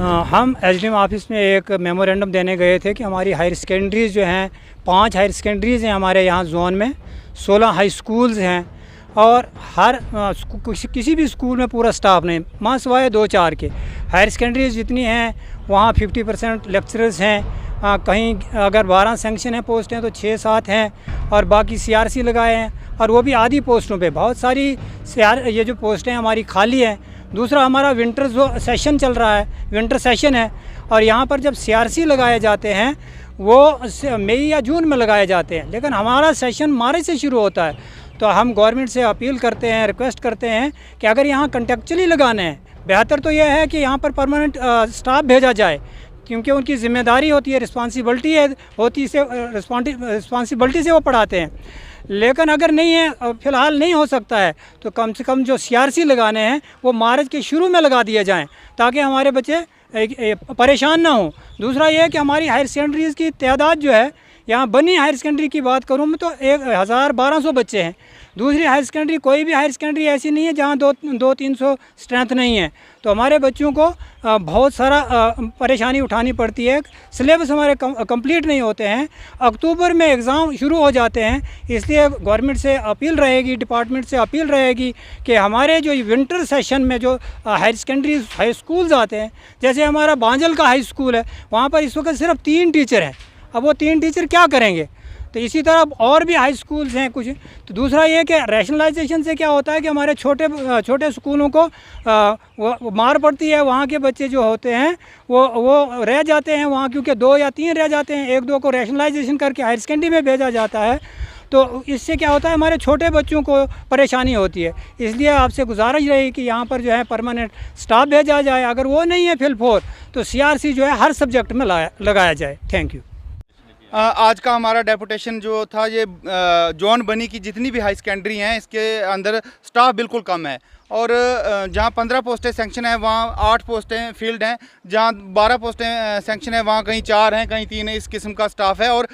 हम SDM office में एक मेमोरेंडम देने गए थे कि हमारी हायर सेकेंडरीज़ जो हैं 5 हायर सेकेंडरीज़ हैं हमारे यहाँ जोन में, 16 हाई स्कूल्स हैं और हर किसी भी स्कूल में पूरा स्टाफ नहीं, माँ सिवाय 2-4 के। हायर सेकेंडरीज़ जितनी हैं वहाँ 50% लेक्चरर्स हैं। कहीं अगर 12 सेंक्शन है पोस्ट हैं तो 6-7 हैं और बाकी सीआरसी लगाए हैं और वो भी आधी पोस्टों पे। बहुत सारी ये जो पोस्टें हमारी खाली हैं। दूसरा हमारा विंटर जो सेशन चल रहा है, विंटर सेशन है और यहाँ पर जब सीआरसी लगाए जाते हैं वो मई या जून में लगाए जाते हैं, लेकिन हमारा सेशन मार्च से शुरू होता है। तो हम गवर्नमेंट से अपील करते हैं, रिक्वेस्ट करते हैं कि अगर यहाँ कंटेक्चुअली लगाने हैं, बेहतर तो यह है कि यहाँ पर परमानेंट स्टाफ भेजा जाए, क्योंकि उनकी ज़िम्मेदारी होती है, रिस्पॉन्सिबिलिटी से वो पढ़ाते हैं। लेकिन अगर नहीं है, फ़िलहाल नहीं हो सकता है, तो कम से कम जो सीआरसी लगाने हैं वो मार्च के शुरू में लगा दिए जाएं ताकि हमारे बच्चे परेशान ना हों। दूसरा ये है कि हमारी हायर सेकेंडरीज़ की तादाद जो है, यहाँ बनी हायर सेकेंडरी की बात करूँ मैं तो 1200 बच्चे हैं। दूसरी हायर सेकेंडरी, कोई भी हायर सेकेंडरी ऐसी नहीं है जहाँ 200-300 स्ट्रेंथ नहीं है। तो हमारे बच्चों को बहुत सारा परेशानी उठानी पड़ती है। सिलेबस हमारे कंप्लीट नहीं होते हैं, अक्टूबर में एग्ज़ाम शुरू हो जाते हैं। इसलिए गवर्नमेंट से अपील रहेगी, डिपार्टमेंट से अपील रहेगी कि हमारे जो विंटर सेशन में जो हायर सेकेंडरी हाई स्कूल्स आते हैं, जैसे हमारा बांजल का हाई स्कूल है, वहाँ पर इस वक्त सिर्फ 3 टीचर हैं। अब वो 3 टीचर क्या करेंगे? तो इसी तरह और भी हाई स्कूल्स हैं कुछ। तो दूसरा ये कि रैशनलाइजेशन से क्या होता है कि हमारे छोटे स्कूलों को वो मार पड़ती है। वहाँ के बच्चे जो होते हैं वो रह जाते हैं वहाँ, क्योंकि 2 या 3 रह जाते हैं, 1-2 को रैशनलाइजेशन करके हायर सेकेंडरी में भेजा जाता है। तो इससे क्या होता है, हमारे छोटे बच्चों को परेशानी होती है। इसलिए आपसे गुजारिश रही कि यहाँ पर जो है परमानेंट स्टाफ भेजा जाए। अगर वो नहीं है फिल-4 तो सीआरसी जो है हर सब्जेक्ट में लगाया जाए। Thank you. आज का हमारा डेपुटेशन जो था, ये जोन बनी की जितनी भी हाई सेकेंडरी हैं इसके अंदर स्टाफ बिल्कुल कम है और जहाँ 15 पोस्टें सेंक्शन है वहाँ 8 पोस्टें फील्ड हैं, जहाँ 12 पोस्टें सेंक्शन है वहाँ कहीं 4 हैं, कहीं 3 हैं। इस किस्म का स्टाफ है और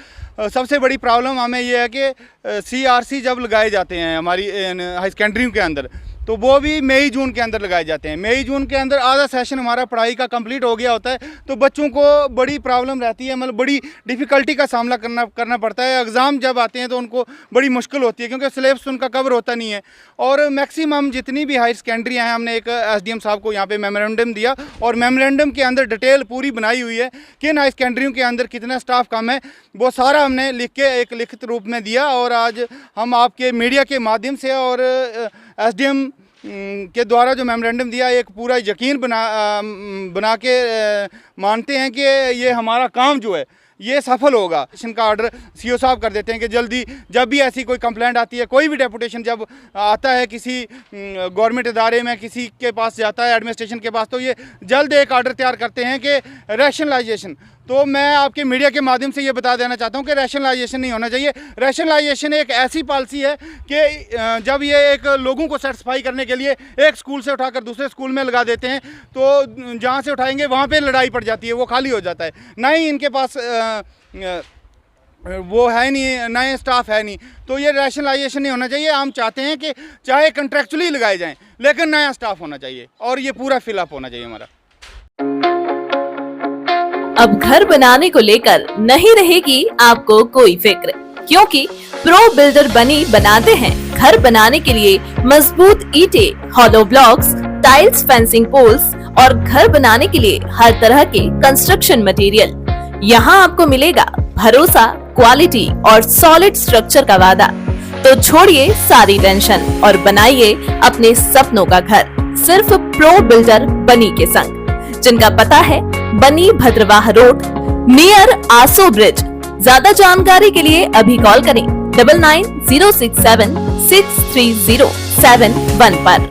सबसे बड़ी प्रॉब्लम हमें ये है कि सीआरसी जब लगाए जाते हैं हमारी हाई सेकेंडरी के अंदर, तो वो भी मई जून के अंदर लगाए जाते हैं। मई जून के अंदर आधा सेशन हमारा पढ़ाई का कंप्लीट हो गया होता है, तो बच्चों को बड़ी प्रॉब्लम रहती है, मतलब बड़ी डिफ़िकल्टी का सामना करना पड़ता है। एग्ज़ाम जब आते हैं तो उनको बड़ी मुश्किल होती है क्योंकि सिलेबस उनका कवर होता नहीं है। और मैक्सिमम जितनी भी हायर सेकेंडरी हैं, हमने एक एसडीएम साहब को यहाँ पे मेमोरेंडम दिया और मेमोरेंडम के अंदर डिटेल पूरी बनाई हुई है किन हायर सेकेंडरियों के अंदर कितना स्टाफ कम है, वो सारा हमने लिख के एक लिखित रूप में दिया। और आज हम आपके मीडिया के माध्यम से और एसडीएम के द्वारा जो मेमोरेंडम दिया, एक पूरा यकीन बना के मानते हैं कि ये हमारा काम जो है ये सफल होगा। इनका ऑर्डर सीओ साहब कर देते हैं कि जल्दी जब भी ऐसी कोई कंप्लेंट आती है, कोई भी डेपुटेशन जब आता है किसी गवर्नमेंट इदारे में, किसी के पास जाता है एडमिनिस्ट्रेशन के पास, तो ये जल्द एक ऑर्डर तैयार करते हैं कि रैशनलाइजेशन। तो मैं आपके मीडिया के माध्यम से ये बता देना चाहता हूँ कि रैशनलाइजेशन नहीं होना चाहिए। रैशनलाइजेशन एक ऐसी पॉलिसी है कि जब ये एक लोगों को सेटिस्फाई करने के लिए एक स्कूल से उठाकर दूसरे स्कूल में लगा देते हैं, तो जहाँ से उठाएंगे वहाँ पे लड़ाई पड़ जाती है, वो खाली हो जाता है। ना ही इनके पास वो है नहीं, नए स्टाफ है नहीं, तो ये रैशनलाइजेशन नहीं होना चाहिए। हम चाहते हैं कि चाहे कंट्रैक्चुअली लगाए जाएँ, लेकिन नया स्टाफ होना चाहिए और ये पूरा फिलअप होना चाहिए हमारा। अब घर बनाने को लेकर नहीं रहेगी आपको कोई फिक्र, क्योंकि प्रो बिल्डर बनी बनाते हैं घर बनाने के लिए मजबूत ईंटें, hollow blocks, tiles, fencing poles और घर बनाने के लिए हर तरह के कंस्ट्रक्शन मटेरियल। यहाँ आपको मिलेगा भरोसा, क्वालिटी और सॉलिड स्ट्रक्चर का वादा। तो छोड़िए सारी टेंशन और बनाइए अपने सपनों का घर सिर्फ प्रो बिल्डर बनी के संग, जिनका पता है बनी भद्रवाह रोड नियर आसो ब्रिज। ज्यादा जानकारी के लिए अभी कॉल करें 9906763071 पर।